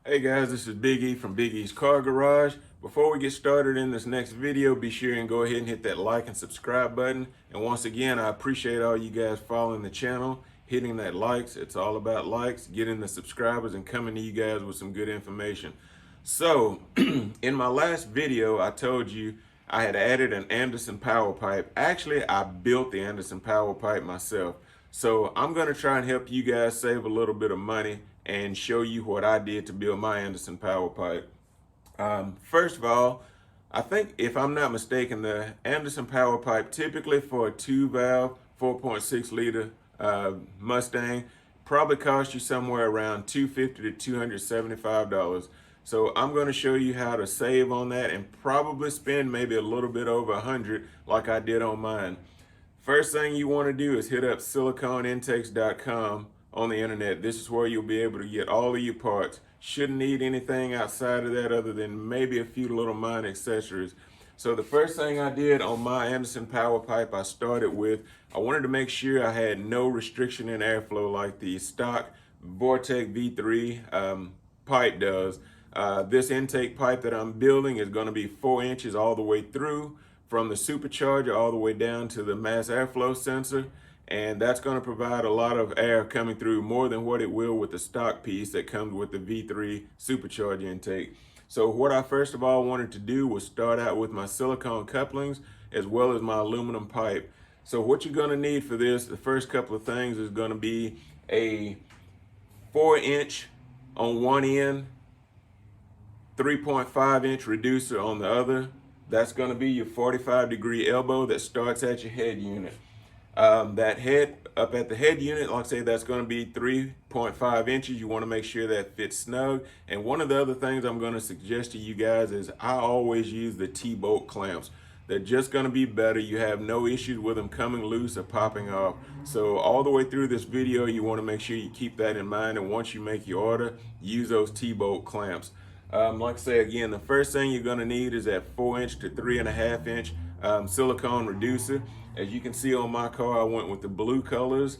Hey guys, this is Big E from Big E's Car Garage. Before we get started in this next video, be sure and go ahead and hit that like and subscribe button. And once again, I appreciate all you guys following the channel, hitting that likes. It's all about likes, getting the subscribers, and coming to you guys with some good information. So, in my last video, I told you I had added an Anderson power pipe. Actually, I built the Anderson power pipe myself. So I'm going to try and help you guys save a little bit of money and show you what I did to build my Anderson power pipe. First of all, I think if I'm not mistaken, the Anderson power pipe typically for a 2-valve 4.6 liter Mustang probably costs you somewhere around $250 to $275. So I'm going to show you how to save on that and probably spend maybe a little bit over $100 like I did on mine. First thing you want to do is hit up siliconeintakes.com on the internet. This is where you'll be able to get all of your parts. Shouldn't need anything outside of that other than maybe a few little minor accessories. So the first thing I did on my Anderson power pipe, I started with, I wanted to make sure I had no restriction in airflow like the stock Vortec V3 pipe does. This intake pipe that I'm building is going to be 4 inches all the way through, from the supercharger all the way down to the mass airflow sensor, and that's going to provide a lot of air coming through, more than what it will with the stock piece that comes with the V3 supercharger intake. So what I first of all wanted to do was start out with my silicone couplings as well as my aluminum pipe. So what you're going to need for this, the first couple of things, is going to be a 4-inch on one end, 3.5-inch reducer on the other. That's going to be your 45-degree elbow that starts at your head unit. That head, up at the head unit, like I say, that's going to be 3.5 inches. You want to make sure that fits snug. And one of the other things I'm going to suggest to you guys is I always use the T-bolt clamps. They're just going to be better. You have no issues with them coming loose or popping off. So all the way through this video, you want to make sure you keep that in mind. And once you make your order, use those T-bolt clamps. Like I say again, the first thing you're going to need is that 4-inch to 3.5-inch silicone reducer. As you can see on my car, I went with the blue colors.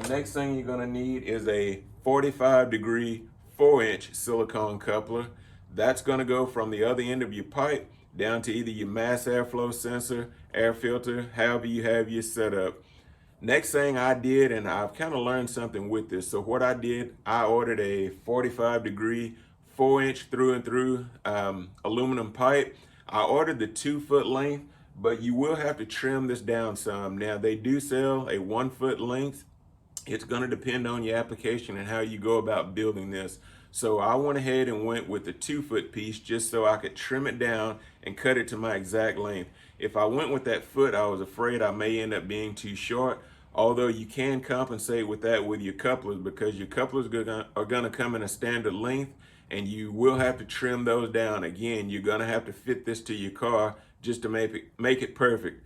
Next thing you're going to need is a 45-degree 4-inch silicone coupler. That's going to go from the other end of your pipe down to either your mass airflow sensor, air filter, however you have your setup. Next thing I did, and I've kind of learned something with this. So what I did, I ordered a 45-degree 4-inch through and through aluminum pipe. I ordered the 2-foot length, but you will have to trim this down some. Now they do sell a 1-foot length. It's going to depend on your application and how you go about building this. So I went ahead and went with the 2-foot piece just so I could trim it down and cut it to my exact length. If I went with that foot, I was afraid I may end up being too short. Although you can compensate with that with your couplers, because your couplers are going to come in a standard length, and you will have to trim those down. Again, you're going to have to fit this to your car just to make it perfect.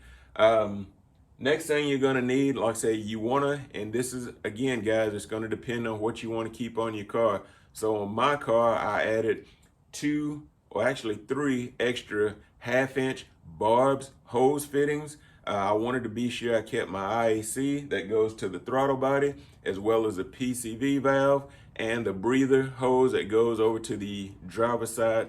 Next thing you're going to need, like I say, you want to, and this is, again, guys, it's going to depend on what you want to keep on your car. So on my car, I added 2, or actually 3 extra 1/2-inch barbs hose fittings. I wanted to be sure I kept my IAC that goes to the throttle body, as well as a PCV valve and the breather hose that goes over to the driver's side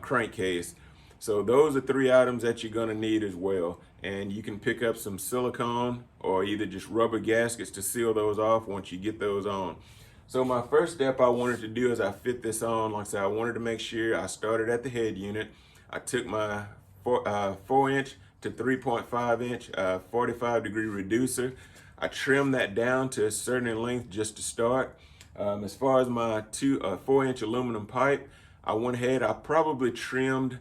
crankcase. So those are 3 items that you're going to need as well. And you can pick up some silicone or either just rubber gaskets to seal those off once you get those on. So my first step I wanted to do is I fit this on. Like I said, I wanted to make sure I started at the head unit. I took my 4-inch to 3.5-inch 45-degree reducer. I trimmed that down to a certain length just to start. As far as my 4-inch aluminum pipe, I went ahead, I probably trimmed,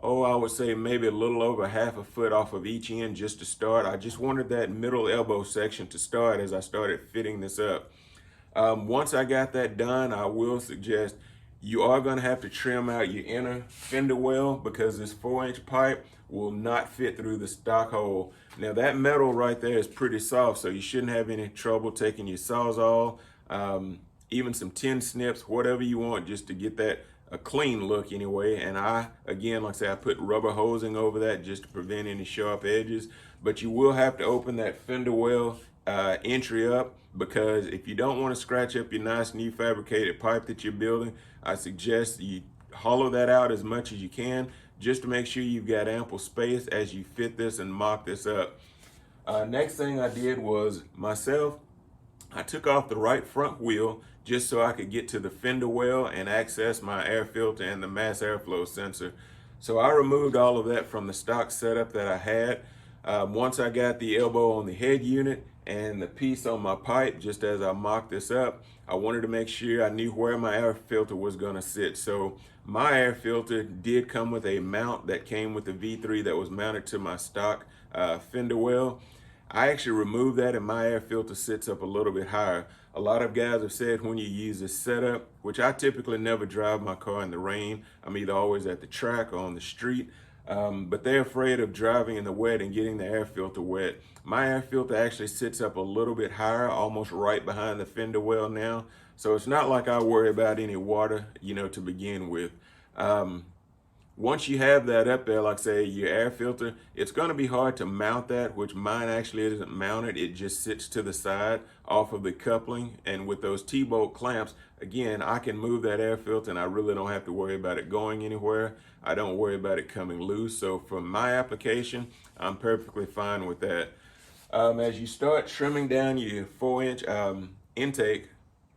I would say maybe a little over 1/2 foot off of each end just to start. I just wanted that middle elbow section to start as I started fitting this up. Once I got that done, I will suggest you are going to have to trim out your inner fender well, because this 4-inch pipe will not fit through the stock hole. Now that metal right there is pretty soft, so you shouldn't have any trouble taking your Sawzall, even some tin snips, whatever you want, just to get that a clean look anyway. And I, again, like I said, I put rubber hosing over that just to prevent any sharp edges. But you will have to open that fender well entry up, because if you don't want to scratch up your nice new fabricated pipe that you're building, I suggest you hollow that out as much as you can, just to make sure you've got ample space as you fit this and mock this up. Next thing I did was myself, I took off the right front wheel just so I could get to the fender well and access my air filter and the mass airflow sensor. So I removed all of that from the stock setup that I had. Once I got the elbow on the head unit and the piece on my pipe, just as I mocked this up, I wanted to make sure I knew where my air filter was going to sit. So my air filter did come with a mount that came with the V3 that was mounted to my stock fender well. I actually removed that and my air filter sits up a little bit higher. A lot of guys have said when you use this setup, which I typically never drive my car in the rain, I'm either always at the track or on the street, but they're afraid of driving in the wet and getting the air filter wet. My air filter actually sits up a little bit higher, almost right behind the fender well now. So it's not like I worry about any water, to begin with. Once you have that up there, like say your air filter, it's going to be hard to mount that, which mine actually isn't mounted. It just sits to the side off of the coupling. And with those T-bolt clamps, again, I can move that air filter and I really don't have to worry about it going anywhere. I don't worry about it coming loose. So for my application, I'm perfectly fine with that. As you start trimming down your 4-inch intake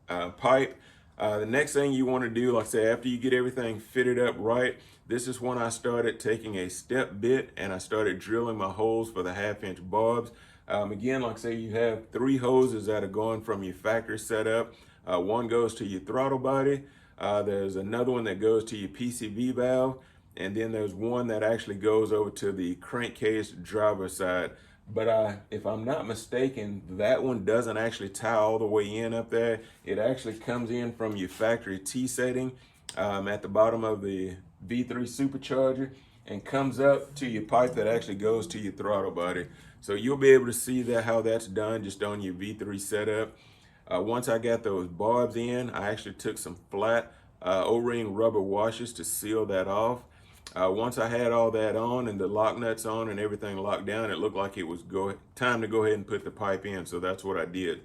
pipe, the next thing you want to do, like I say, after you get everything fitted up right, this is when I started taking a step bit and I started drilling my holes for the 1/2-inch barbs. Again, like I say, you have 3 hoses that are going from your factory setup. One goes to your throttle body, there's another one that goes to your PCV valve, and then there's one that actually goes over to the crankcase driver side. But if I'm not mistaken, that one doesn't actually tie all the way in up there. It actually comes in from your factory T setting at the bottom of the V3 Supercharger and comes up to your pipe that actually goes to your throttle body. So you'll be able to see that how that's done just on your V3 setup. Once I got those barbs in, I actually took some flat O-ring rubber washers to seal that off. Once I had all that on and the lock nuts on and everything locked down, it looked like it was time to go ahead and put the pipe in. So that's what I did.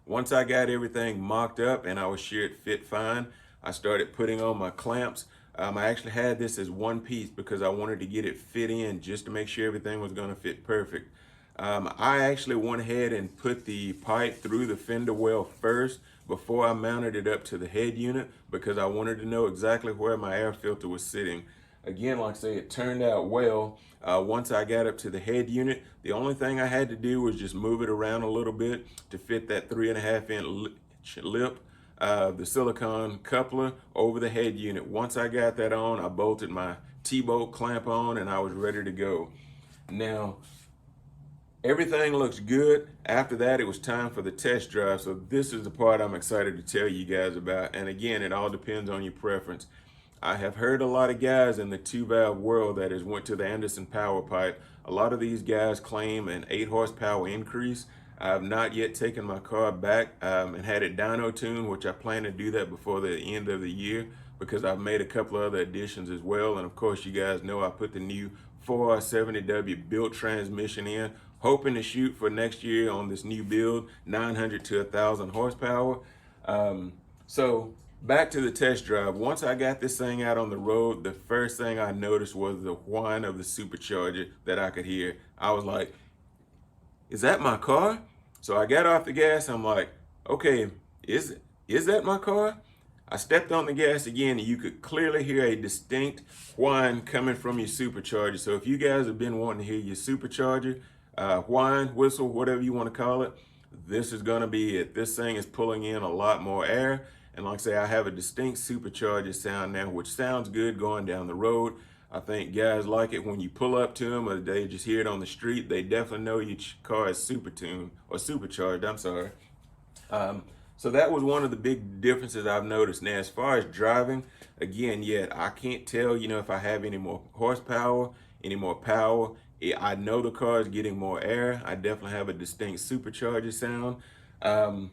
Once I got everything mocked up and I was sure it fit fine, I started putting on my clamps. I actually had this as one piece because I wanted to get it fit in just to make sure everything was going to fit perfect. I actually went ahead and put the pipe through the fender well first before I mounted it up to the head unit because I wanted to know exactly where my air filter was sitting. Again, like I say, it turned out well. Once I got up to the head unit, the only thing I had to do was just move it around a little bit to fit that 3.5-inch lip, the silicone coupler over the head unit. Once I got that on, I bolted my T-bolt clamp on and I was ready to go. Now, everything looks good. After that, it was time for the test drive. So this is the part I'm excited to tell you guys about. And again, it all depends on your preference. I have heard a lot of guys in the 2-valve world that has went to the Anderson power pipe. A lot of these guys claim an 8 horsepower increase. I have not yet taken my car back and had it dyno tuned, which I plan to do that before the end of the year because I've made a couple of other additions as well. And of course, you guys know I put the new 4R70W built transmission in, hoping to shoot for next year on this new build, 900 to 1,000 horsepower. So back to the test drive. Once I got this thing out on the road, the first thing I noticed was the whine of the supercharger that I could hear. I was like, is that my car? So I got off the gas. I'm like, okay, is that my car? I stepped on the gas again and you could clearly hear a distinct whine coming from your supercharger. So if you guys have been wanting to hear your supercharger, whine, whistle, whatever you want to call it, this is going to be it. This thing is pulling in a lot more air. And like I say, I have a distinct supercharger sound now, which sounds good going down the road. I think guys like it when you pull up to them or they just hear it on the street. They definitely know your car is super tuned or supercharged, I'm sorry. So that was one of the big differences I've noticed. Now, as far as driving, again, I can't tell, if I have any more horsepower, any more power. I know the car is getting more air. I definitely have a distinct supercharger sound.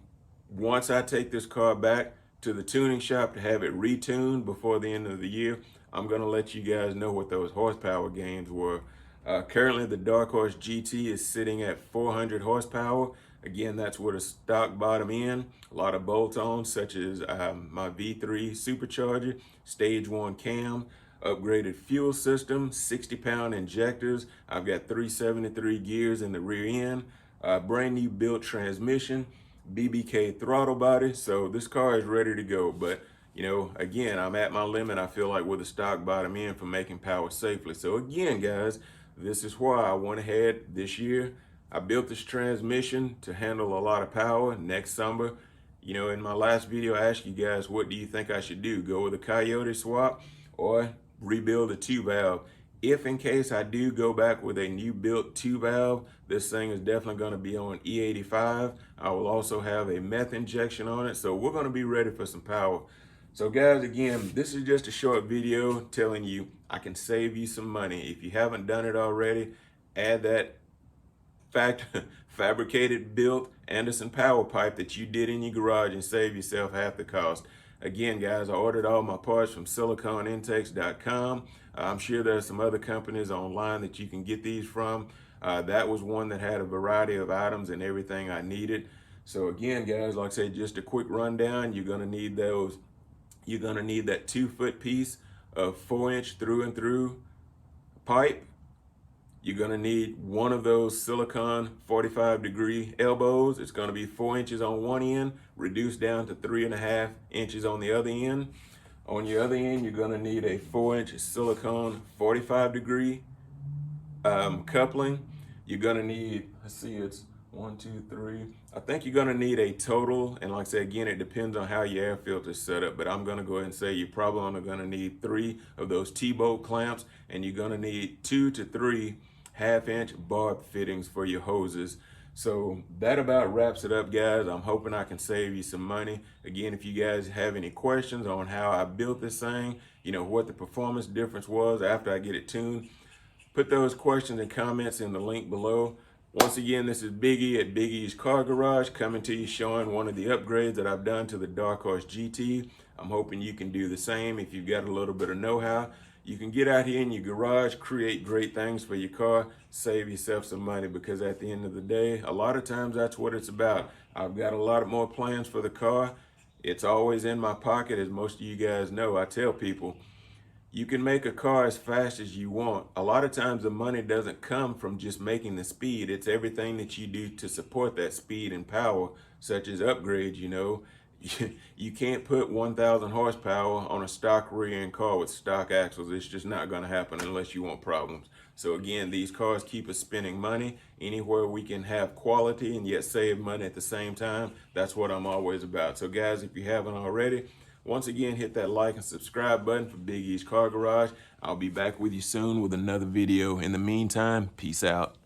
Once I take this car back to the tuning shop to have it retuned before the end of the year, I'm gonna let you guys know what those horsepower gains were. Currently, the Dark Horse GT is sitting at 400 horsepower. Again, that's with a stock bottom end. A lot of bolt-ons, such as my V3 Supercharger, stage 1 cam, upgraded fuel system, 60-pound injectors. I've got 373 gears in the rear end, brand new built transmission, BBK throttle body. So this car is ready to go. But you know, again, I'm at my limit, I feel like, with a stock bottom end for making power safely. So again, guys, this is why I went ahead this year. I built this transmission to handle a lot of power. Next summer, you know, in my last video, I asked you guys, what do you think I should do? Go with a Coyote swap or rebuild a 2-valve? If in case I do go back with a new built 2-valve, this thing is definitely going to be on E85. I will also have a meth injection on it. So we're going to be ready for some power. So guys, again, this is just a short video telling you I can save you some money. If you haven't done it already, add that fabricated built Anderson power pipe that you did in your garage and save yourself half the cost. Again, guys, I ordered all my parts from siliconeintakes.com. I'm sure there's some other companies online that you can get these from. That was one that had a variety of items and everything I needed. So again, guys, like I said, just a quick rundown. You're going to need those. You're going to need that 2-foot piece of 4-inch through and through pipe. You're going to need one of those silicone 45-degree elbows. It's going to be 4 inches on one end, reduced down to 3.5 inches on the other end. On your other end, you're going to need a 4-inch silicone 45-degree coupling. You're going to need, let's see, it's 1, 2, 3. I think you're going to need a total, and like I said, again, it depends on how your air filter is set up, but I'm going to go ahead and say you're probably only going to need 3 of those T-bolt clamps, and you're going to need 2 to 3 half-inch barb fittings for your hoses. So that about wraps it up, guys. I'm hoping I can save you some money. Again, if you guys have any questions on how I built this thing, you know, what the performance difference was after I get it tuned, put those questions and comments in the link below. Once again, this is Big E at Big E's Car Garage, coming to you showing one of the upgrades that I've done to the Dark Horse GT. I'm hoping you can do the same if you've got a little bit of know-how. You can get out here in your garage, create great things for your car, save yourself some money, because at the end of the day, a lot of times that's what it's about. I've got a lot more plans for the car. It's always in my pocket, as most of you guys know. I tell people, you can make a car as fast as you want. A lot of times the money doesn't come from just making the speed. It's everything that you do to support that speed and power, such as upgrades, you know. You can't put 1,000 horsepower on a stock rear-end car with stock axles. It's just not going to happen unless you want problems. So again, these cars keep us spending money. Anywhere we can have quality and yet save money at the same time, that's what I'm always about. So guys, if you haven't already, once again, hit that like and subscribe button for Big E's Car Garage. I'll be back with you soon with another video. In the meantime, peace out.